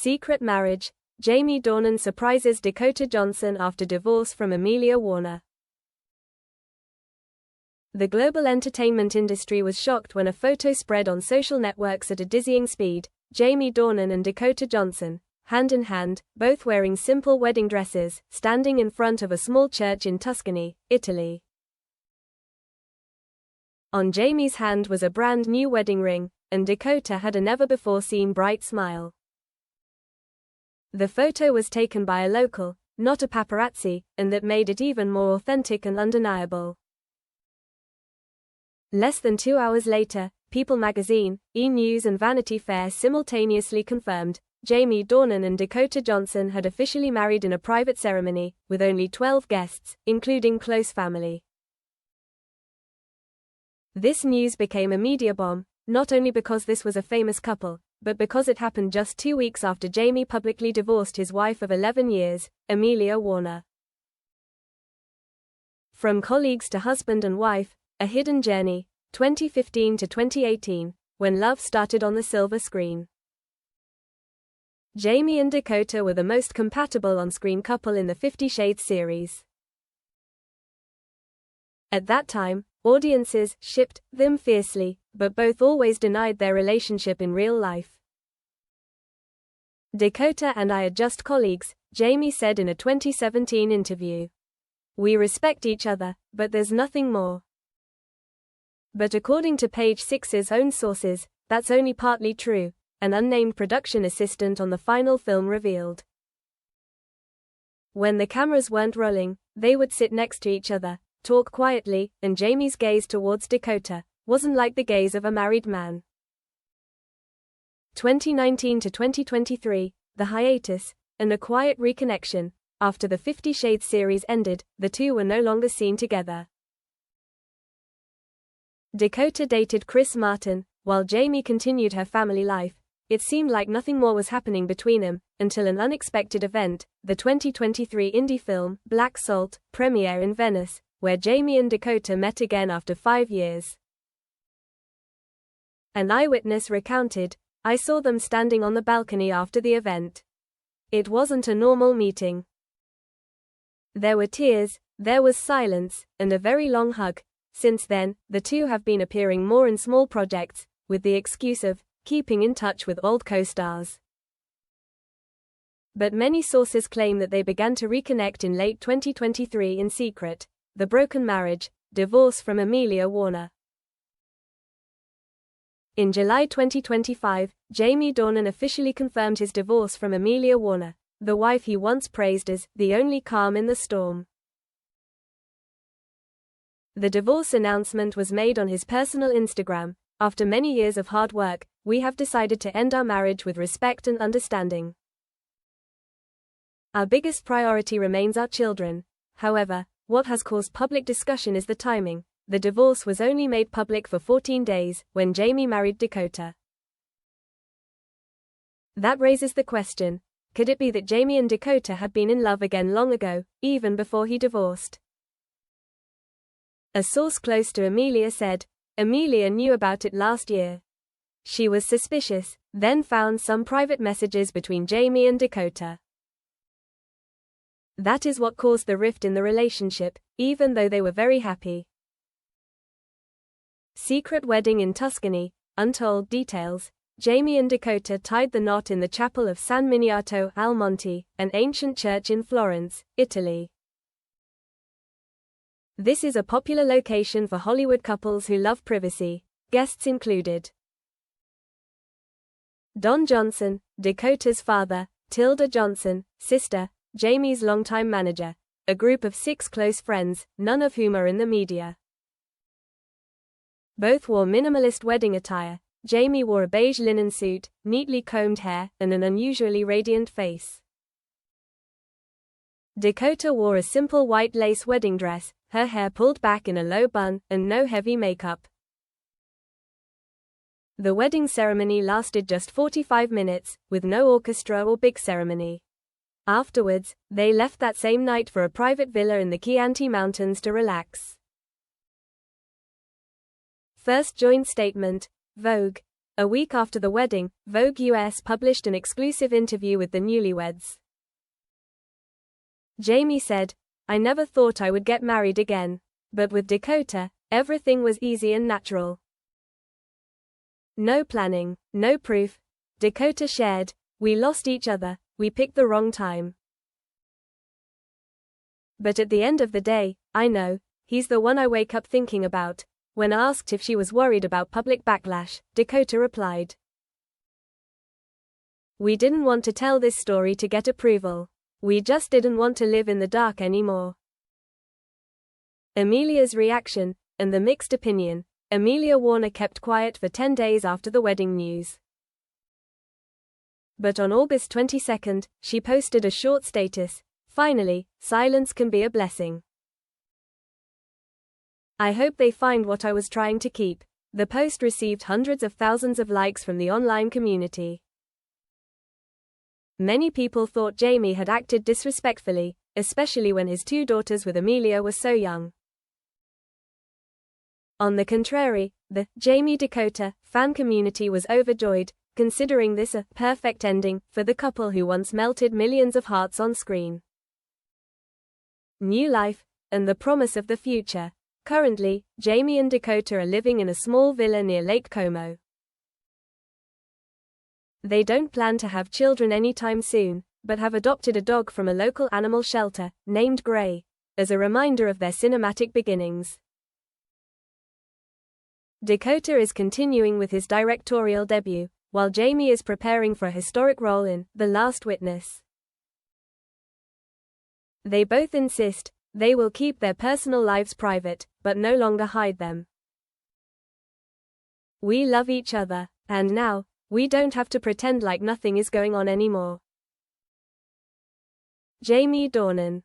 Secret marriage. Jamie Dornan surprises Dakota Johnson after divorce from Amelia Warner. The global entertainment industry was shocked when a photo spread on social networks at a dizzying speed. Jamie Dornan and Dakota Johnson, hand in hand, both wearing simple wedding dresses, standing in front of a small church in Tuscany, Italy. On Jamie's hand was a brand new wedding ring, and Dakota had a never-before-seen bright smile. The photo was taken by a local, not a paparazzi, and that made it even more authentic and undeniable. Less than 2 hours later, People magazine, E! News and Vanity Fair simultaneously confirmed Jamie Dornan and Dakota Johnson had officially married in a private ceremony, with only 12 guests, including close family. This news became a media bomb, not only because this was a famous couple, but because it happened just 2 weeks after Jamie publicly divorced his wife of 11 years, Amelia Warner. From colleagues to husband and wife, a hidden journey, 2015 to 2018, when love started on the silver screen. Jamie and Dakota were the most compatible on-screen couple in the 50 Shades series. At that time, audiences shipped them fiercely, but both always denied their relationship in real life. Dakota and I are just colleagues, Jamie said in a 2017 interview. We respect each other, but there's nothing more. But according to Page Six's own sources, that's only partly true, an unnamed production assistant on the final film revealed. When the cameras weren't rolling, they would sit next to each other, talk quietly, and Jamie's gaze towards Dakota wasn't like the gaze of a married man. 2019 to 2023, the hiatus, and a quiet reconnection. After the 50 Shades series ended, the two were no longer seen together. Dakota dated Chris Martin, while Jamie continued her family life. It seemed like nothing more was happening between them, until an unexpected event, the 2023 indie film, Black Salt, premiere in Venice, where Jamie and Dakota met again after 5 years. An eyewitness recounted, "I saw them standing on the balcony after the event. It wasn't a normal meeting. There were tears, there was silence, and a very long hug." Since then, the two have been appearing more in small projects, with the excuse of keeping in touch with old co-stars. But many sources claim that they began to reconnect in late 2023 in secret. The broken marriage, divorce from Amelia Warner. In July 2025, Jamie Dornan officially confirmed his divorce from Amelia Warner, the wife he once praised as the only calm in the storm. The divorce announcement was made on his personal Instagram. "After many years of hard work, we have decided to end our marriage with respect and understanding. Our biggest priority remains our children. However, what has caused public discussion is the timing. The divorce was only made public for 14 days, when Jamie married Dakota. That raises the question, could it be that Jamie and Dakota had been in love again long ago, even before he divorced?" A source close to Amelia said, "Amelia knew about it last year. She was suspicious, then found some private messages between Jamie and Dakota. That is what caused the rift in the relationship, even though they were very happy." Secret wedding in Tuscany, untold details. Jamie and Dakota tied the knot in the chapel of San Miniato al Monte, an ancient church in Florence, Italy. This is a popular location for Hollywood couples who love privacy. Guests included Don Johnson, Dakota's father, Tilda Johnson, sister, Jamie's longtime manager, a group of 6 close friends, none of whom are in the media. Both wore minimalist wedding attire. Jamie wore a beige linen suit, neatly combed hair, and an unusually radiant face. Dakota wore a simple white lace wedding dress, her hair pulled back in a low bun, and no heavy makeup. The wedding ceremony lasted just 45 minutes, with no orchestra or big ceremony. Afterwards, they left that same night for a private villa in the Chianti Mountains to relax. First joint statement, Vogue. A week after the wedding, Vogue US published an exclusive interview with the newlyweds. Jamie said, "I never thought I would get married again. But with Dakota, everything was easy and natural. No planning, no proof." Dakota shared, "We lost each other, we picked the wrong time. But at the end of the day, I know, he's the one I wake up thinking about." When asked if she was worried about public backlash, Dakota replied, "We didn't want to tell this story to get approval. We just didn't want to live in the dark anymore." Amelia's reaction, and the mixed opinion. Amelia Warner kept quiet for 10 days after the wedding news. But on August 22, she posted a short status, "Finally, silence can be a blessing. I hope they find what I was trying to keep." The post received hundreds of thousands of likes from the online community. Many people thought Jamie had acted disrespectfully, especially when his two daughters with Amelia were so young. On the contrary, the Jamie Dakota fan community was overjoyed, considering this a perfect ending for the couple who once melted millions of hearts on screen. New life, and the promise of the future. Currently, Jamie and Dakota are living in a small villa near Lake Como. They don't plan to have children anytime soon, but have adopted a dog from a local animal shelter, named Gray, as a reminder of their cinematic beginnings. Dakota is continuing with his directorial debut, while Jamie is preparing for a historic role in The Last Witness. They both insist they will keep their personal lives private, but no longer hide them. "We love each other, and now, we don't have to pretend like nothing is going on anymore." Jamie Dornan.